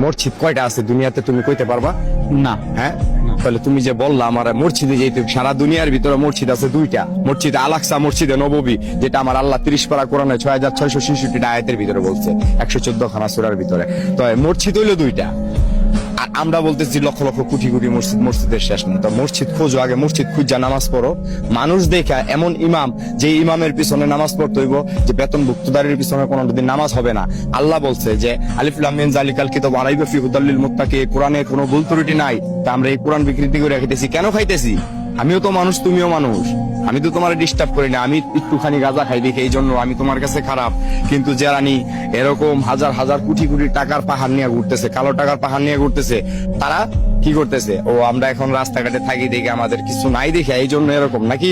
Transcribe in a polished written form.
মসজিদ কয়টা আছে দুনিয়াতে তুমি কইতে পারবা? না। হ্যাঁ, তাহলে তুমি যে বললা আমার মসজিদে যেতে, সারা দুনিয়ার ভিতরে মসজিদ আছে দুইটা, মসজিদ আল-আকসা, মসজিদে নববী, যেটা আমার আল্লাহ 30 পারা কোরআনে 6666 আয়াতের ভিতরে বলছে, 114 খানা সূরার ভিতরে। তো মসজিদ হইলো দুইটা, আর আমরা বলতেছি লক্ষ লক্ষ কোটি কোটি মসজিদ, মসজিদের শেষ নেই। তো মসজিদ খোঁজো, আগে মসজিদ খুঁজা নামাজ পড়ো। মানুষ দেখা এমন ইমাম, যে ইমামের পিছনে নামাজ পড়তে হইব, যে বেতনভুক্তদারের পিছনে কোনোদিন নামাজ হবে না। আল্লাহ বলছে যে আলিফ লাম মিম যালিকাল কিতাবু লা রাইবা ফিহি হুদাল লিল মুত্তাকিন, কোরআনে কোনো ভুল ত্রুটি নাই। তা আমরা এই কোরআন বিকৃতি করে খাইতেছি কেন? খাইতেছি আমিও তো মানুষ, তুমিও মানুষ, আমি তো তোমার ডিস্টার্ব করি না। আমি একটুখানি গাঁজা খাই দেখি এই জন্য আমি তোমার কাছে খারাপ, কিন্তু যারা এরকম হাজার হাজার কোটি কোটি টাকার পাহাড় নিয়ে ঘুরতেছে, কালো টাকার পাহাড় নিয়ে ঘুরতেছে, তারা কি করতেছে? ও আমরা এখন রাস্তাঘাটে থাকি দেখে আমাদের কিছু নাই দেখে এই জন্য এরকম নাকি?